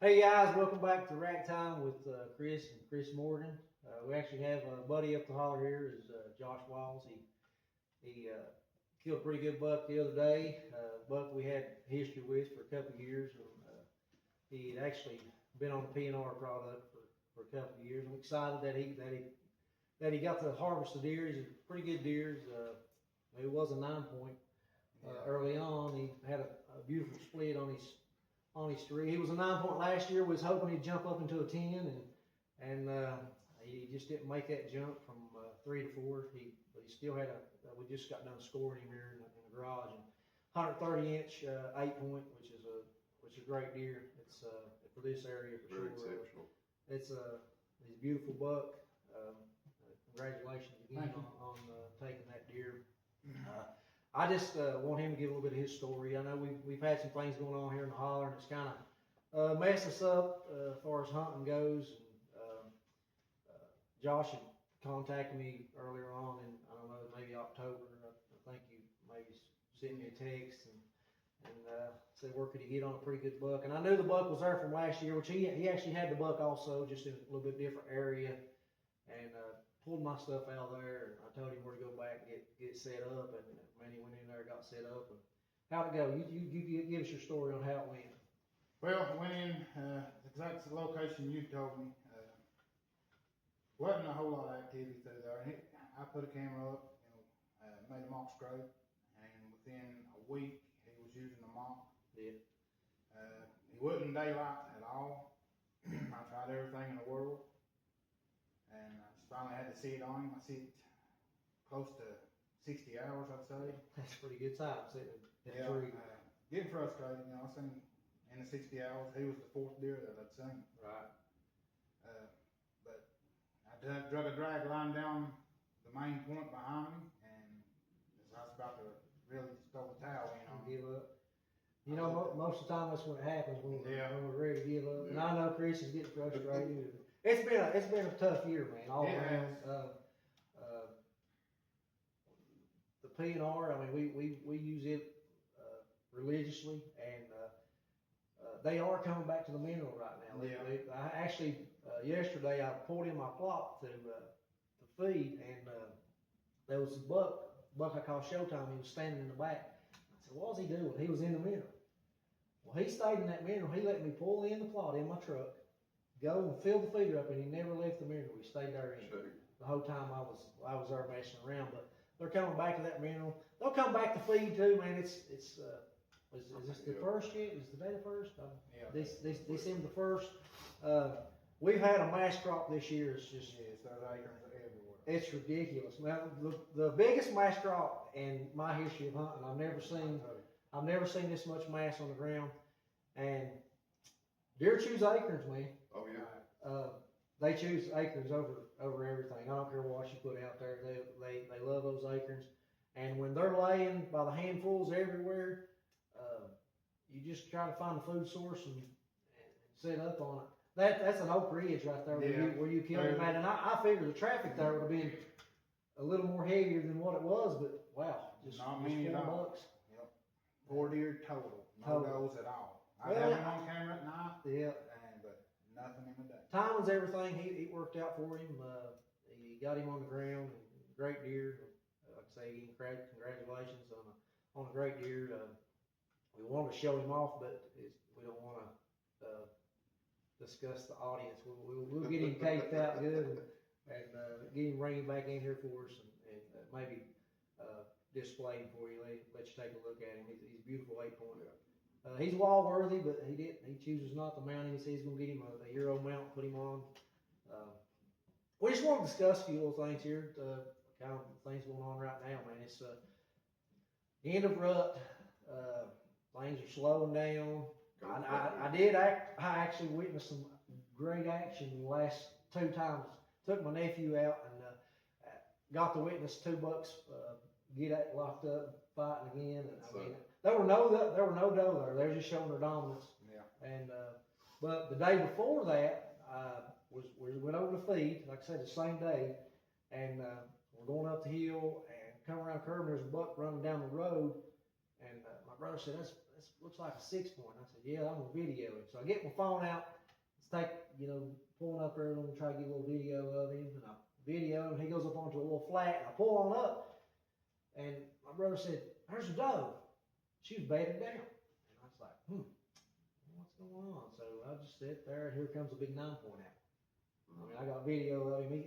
Hey guys, welcome back to Rack Time with Chris and Chris Morgan. We actually have a buddy up the holler here, is Josh Walls. He killed a pretty good buck the other day. Buck we had history with for a couple of years. And, he had actually been on the PNR product for a couple of years. I'm excited that he got to harvest the deer. He's a pretty good deer. It was a 9-point early on. He had a beautiful split on his three. He was a 9-point last year. Was hoping he'd jump up into a 10, and he just didn't make that jump from 3 to 4. But he still had we just got done scoring him here in the garage, and 130-inch 8-point, which is a great deer. It's for this area for Very sure. exceptional. He's a beautiful buck. Congratulations again on taking that deer. I just want him to give a little bit of his story. I know we've had some things going on here in the holler, and it's kind of messed us up as far as hunting goes. And, Josh had contacted me earlier on in, I don't know, maybe October. I think you maybe sent me a text and said where could he get on a pretty good buck. And I knew the buck was there from last year, which he actually had the buck also, just in a little bit different area. And pulled my stuff out of there, and I told him where to go back and get set up, and man, he went in there, got set up, and how'd it go? You give us your story on how it went. Well, I went in, exact location you told me. Wasn't a whole lot of activity through there. And I put a camera up, made a mock scrape, and within a week, he was using the mock. Yeah. He wasn't daylight at all. I tried everything in the world. And I just finally had to sit on him. I sit close to 60 hours, I'd say. That's a pretty good time sitting in Yeah, a tree. getting frustrated. I seen in the 60 hours, he was the 4th deer that I'd seen. Right. But I drug a drag line down the main point behind me, and as I was about to really just throw the towel in on him. Give up. You know, most of the time that's what happens when we're ready to give up. And I know Chris is getting frustrated. It's been a tough year, man, all around. The PNR, I mean, we use it religiously, and they are coming back to the mineral right now. I actually yesterday I pulled in my plot to feed, and there was a buck I call Showtime. He was standing in the back. I said, "What was he doing?" He was in the mineral. Well, he stayed in that mineral. He let me pull in the plot in my truck, go and fill the feeder up, and he never left the mineral. He stayed there the whole time I was there messing around. But they're coming back to that mineral. They'll come back to feed too, man. Is this the first yet? Is today the first? Yeah. This December the 1st. We've had a mass crop this year. It's just Yes, there's acorns everywhere. it's ridiculous. Man, the biggest mass crop in my history of hunting. I've never seen this much mass on the ground. And deer choose acorns, man. Oh yeah. They choose acorns over everything. I don't care what you put out there. They love those acorns. And when they're laying by the handfuls everywhere, you just try to find a food source and set up on it. That's an oak ridge right there where you killed him at. And I figure the traffic there would have been a little more heavier than what it was, but wow, just Not many at all. bucks. Yep. 4 deer total. No goes at all. I Well, have him on camera at night. Yeah. But nothing in the day. Timing's everything. He worked out for him. He got him on the ground. Great deer. Like I say, congratulations on a great deer. We wanted to show him off, but we don't want to discuss the audience. We'll get him caked out good and get him bring him back in here for us and maybe display him for you. Let you take a look at him. He's a beautiful 8-point. He's wall worthy, but he chooses not to mount him. He says he's going to get him a Euro mount, put him on. We just want to discuss a few little things here, kind of things going on right now, man. It's the end of rut. Things are slowing down. I actually witnessed some great action the last 2 times. Took my nephew out and got to witness 2 bucks get locked up fighting again. And I mean, there were no doe there. They were just showing their dominance. Yeah. And but the day before that we went over to feed. Like I said, the same day, and we're going up the hill and come around the curve. And there's a buck running down the road, and my brother said, "That's this looks like a 6-point. I said, yeah, I'm gonna video it. So I get my phone out, let's take, pulling up there, I'm gonna try to get a little video of him, and I video him, he goes up onto a little flat, and I pull on up, and my brother said, there's a doe. She was bedded down. And I was like, what's going on? So I just sit there, and here comes a big 9-point out. I mean, I got video of him,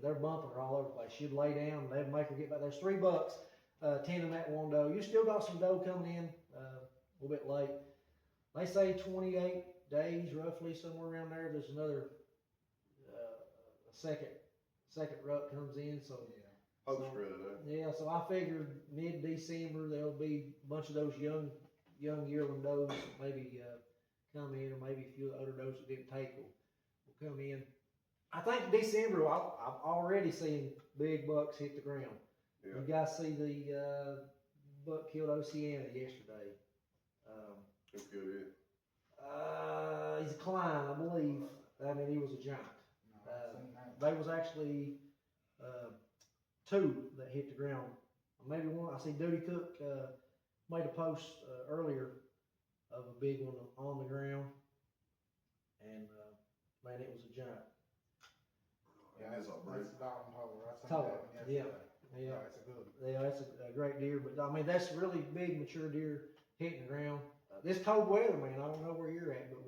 they're bumping her all over the place. She'd lay down, and they'd make her get back. There's 3 bucks, tending that one doe. You still got some doe coming in, a little bit late. They say 28 days, roughly, somewhere around there. There's another second rut comes in, so yeah. So I figured mid-December there'll be a bunch of those young yearling does maybe come in, or maybe a few other does that didn't take will come in. I think December I've already seen big bucks hit the ground. Yeah. You guys see the buck killed Oceana yesterday. That's good. He's a Klein, I believe. I mean, he was a giant. There was actually 2 that hit the ground. Maybe one. I see Duty Cook made a post earlier of a big one on the ground, and man, it was a giant. Yeah, that's Dalton Tower. Yeah, that's a good one. Yeah, that's a great deer. But I mean, that's really big, mature deer hitting the ground. This cold weather, man. I don't know where you're at, but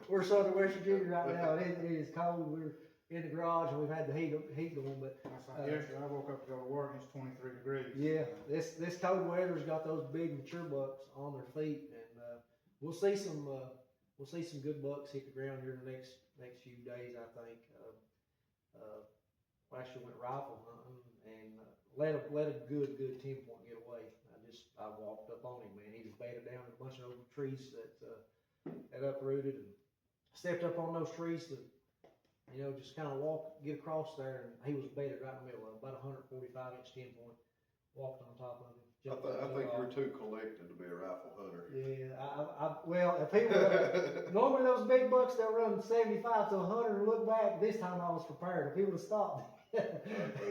we're southern West Virginia right now. It is cold. We're in the garage, and we've had the heat going. But that's like yesterday. I woke up to go to work, and it's 23 degrees. Yeah, this cold weather's got those big mature bucks on their feet, and we'll see some good bucks hit the ground here in the next few days. I think. We actually went rifle hunting and let a good 10-point get away. I walked up on him, man. He was bedded down in a bunch of old trees that uprooted, and stepped up on those trees to, just kind of get across there, and he was bedded right in the middle of about 145-inch 10-point. Walked on top of him. I think you're too collected to be a rifle hunter. Yeah, well, if people normally those big bucks they'll run 75 to 100 and look back. This time I was prepared. If he would have stopped,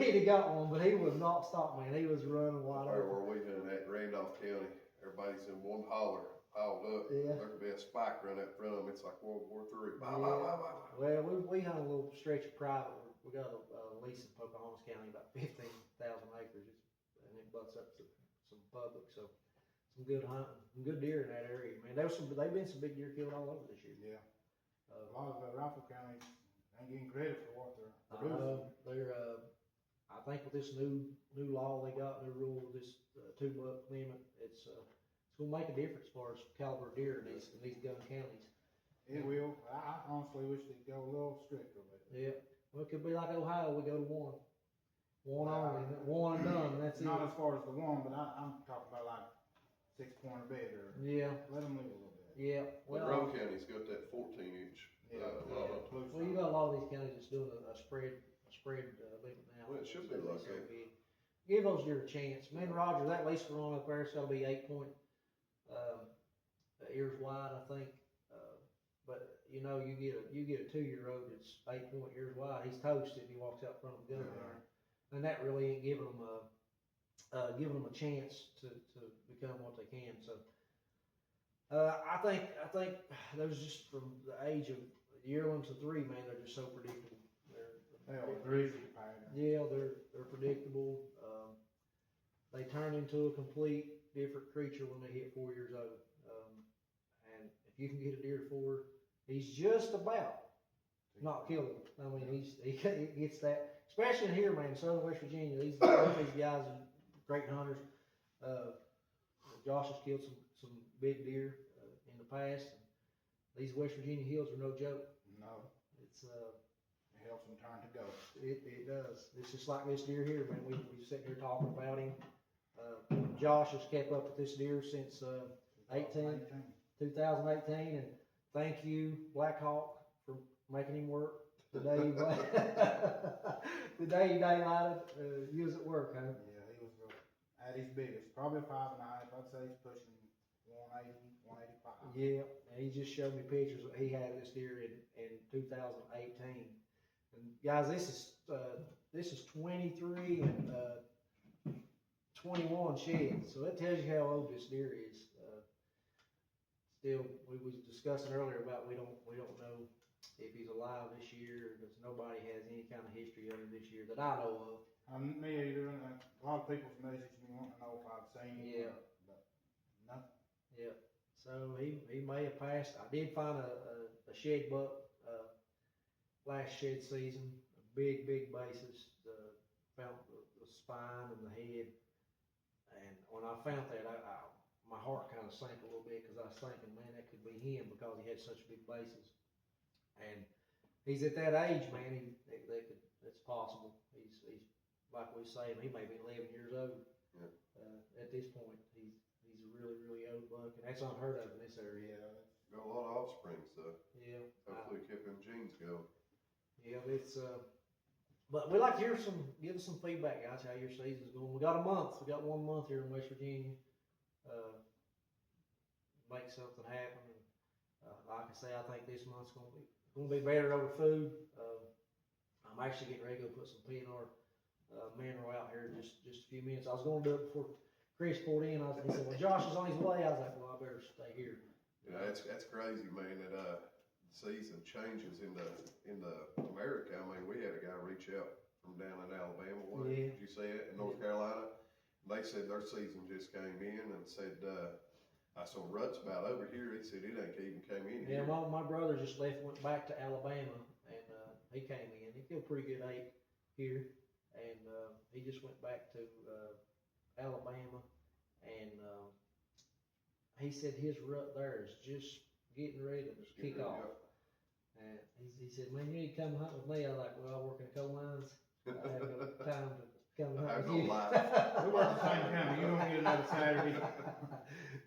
he'd have got one, but he would not stop, man. He was running wide open. Where we been at Randolph County, everybody's in one holler, piled up. Yeah. There could be a spike run up front of them. It's like World War III. Well, we hunt a little stretch of private. We got a lease in Pocahontas County, about 15,000 acres, and it butts up to some public. So some good hunting, some good deer in that area, man. They've been some big deer killed all over this year. Yeah. A lot of rifle counties ain't getting credit for what they're producing. I think with this new law they got, new rule with this 2-buck limit, it's gonna make a difference as far as caliber of deer in these gun counties. It will. I honestly wish they'd go a little stricter with it. Yeah. Well, it could be like Ohio. We go to one only, one and done. And that's not it. As far as the one, but I'm talking about like 6-point or better. Yeah. Let them live a little bit. Yeah. Well, Monroe County's got that 14-inch. Well, you got a lot of these counties that's doing a spread limit now. Well, it should be like that. Give those deer a chance. Me and Roger, that lease we're on up there, it's got to be 8-point ears wide, I think. But you get a 2-year-old that's 8-point ears wide. He's toasted. And he walks out front of the gun there, and that really ain't giving them a chance to become what they can. So I think those just from the age of yearlings to 3, man, they're just so predictable. They're easy to pattern. Yeah, they're predictable. They turn into a complete different creature when they hit 4 years old. And if you can get a deer to 4, he's just about not killable. I mean, he gets that, especially in here, man, southern West Virginia. These guys are great hunters. Josh has killed some big deer in the past. And these West Virginia hills are no joke. No, it's it helps them turn to ghosts. It does. It's just like this deer here, man. We sitting here talking about him. Josh has kept up with this deer since 2018, and thank you, Black Hawk, for making him work the day he daylighted. He was at work, huh? Yeah, he was at his biggest, probably 5.5. I'd say he's pushing 180, 185. Yeah, and he just showed me pictures that he had of this deer in 2018. And guys, this is 23 and 21 sheds, so that tells you how old this deer is. still, we was discussing earlier about we don't know if he's alive this year, because nobody has any kind of history of him this year that I know of. Me either, and a lot of people's messaged me wanting to know if I've seen him. Yeah. But nothing. Yeah, so he may have passed. I did find a shed buck last shed season, a big basis. Found the spine and the head, and when I found that, my heart kind of sank a little bit, because I was thinking, man, that could be him, because he had such big bases. And he's at that age, man. It's possible. He's like we say, he may be 11 years old. Yeah. At this point, he's a really old buck, and that's unheard of in this area. Got a lot of offspring, so Yeah. hopefully keep them genes going. Yeah, it's but we like to give us some feedback, guys, how your season's going. We got a month. We got 1 month here in West Virginia. Make something happen. And, like I say, I think this month's gonna be better over food. I'm actually getting ready to go put some PNR mineral out here in just a few minutes. I was gonna do it before Chris pulled in. He said, "Well, Josh is on his way." I was like, "Well, I better stay here." Yeah, that's crazy, man. That season changes in the America. I mean, we had a guy reach out from down in Alabama. Yeah. Did you see it in North Carolina? They said their season just came in, and said, I saw rut's about over here. He said it ain't even came in Yeah, here. my brother just went back to Alabama, and he came in. He feel pretty good 8 here, and he just went back to Alabama, and he said his rut there is just getting ready to kick off. And he said, "Man, you need to come hunt with me." I was like, "Well, I work in coal mines. I have no time to come I hunt have with no you." life. We work the same time, but you don't get another Saturday.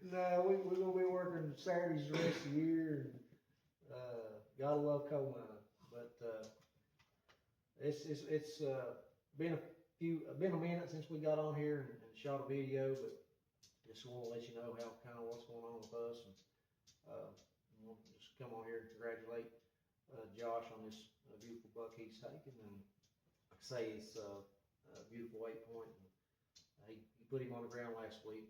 No, we're gonna be working Saturdays the rest of the year, and gotta love coal mining. But it's been a minute since we got on here and shot a video, but just want to let you know how kind of what's going on with us, and we'll just come on here and congratulate Josh on this beautiful buck he's taken, and like I say, it's a beautiful 8 point. And he put him on the ground last week.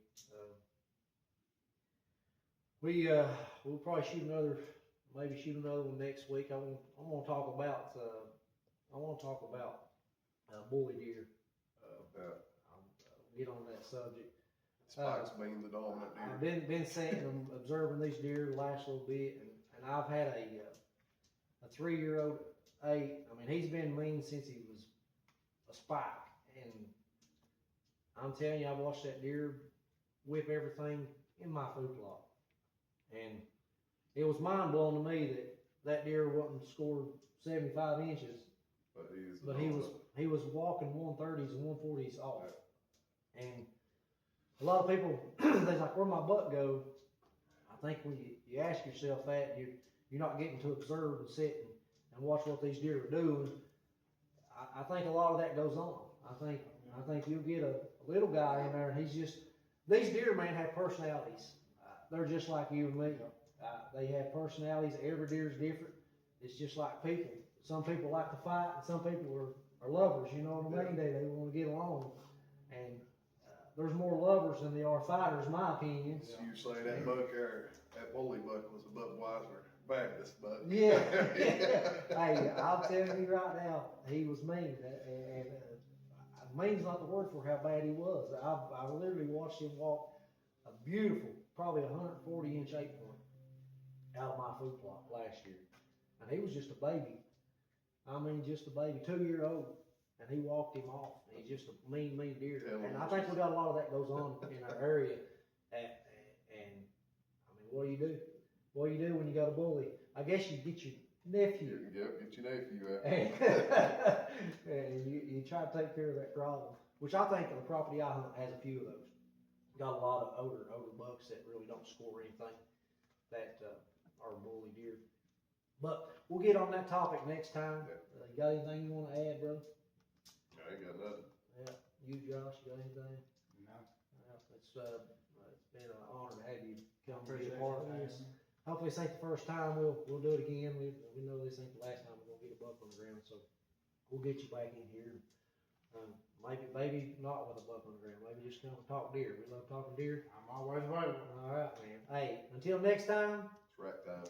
We'll probably shoot another one next week. I want to talk about bully deer. I'll get on that subject. Spikes being the dominant I've deer. been sitting and observing these deer the last little bit, and I've had a 3-year-old 8. I mean, he's been mean since he was a spike, and I'm telling you, I watched that deer whip everything in my food plot, and it was mind blowing to me that deer wasn't scored 75 inches, But he was walking 130s and 140s off, and a lot of people, they're like, "Where'd my buck go?" I think when you ask yourself that, you're not getting to observe and sit and watch what these deer are doing. I think a lot of that goes on. I think you'll get a little guy in there, and these deer, man, have personalities. They're just like you and me. They have personalities. Every deer is different. It's just like people. Some people like to fight, and some people are lovers. You know what I mean? They want to get along, and there's more lovers than there are fighters, in my opinion. So you say that buck there, that bully buck was a Budweiser Baptist buck. Yeah. Hey, I'll tell you right now, he was mean, and mean's not the word for how bad he was. I literally watched him walk a beautiful, probably 140-inch 8 point out of my food plot last year, and he was just a baby. I mean, just a baby, 2-year-old, and he walked him off. He's just a mean deer, and I think we got a lot of that goes on in our area. And I mean, what do you do? What do you do when you got a bully? I guess you get your nephew. Yep, get your nephew out. And you try to take care of that problem, which I think the property I hunt has a few of those. Got a lot of older bucks that really don't score anything that are bully deer. But we'll get on that topic next time. You got anything you want to add, bro? I ain't got nothing. Yeah, you, Josh, you got anything? No. It's been an honor to have you come be Appreciate a part of you this. having me. Hopefully this ain't the first time. We'll do it again. We know this ain't the last time we're gonna get a buck on the ground, so we'll get you back in here. Maybe not with a buck on the ground. Maybe just come and talk deer. We love talking deer. I'm always available. All right, man. Hey, until until next time, It's rack time.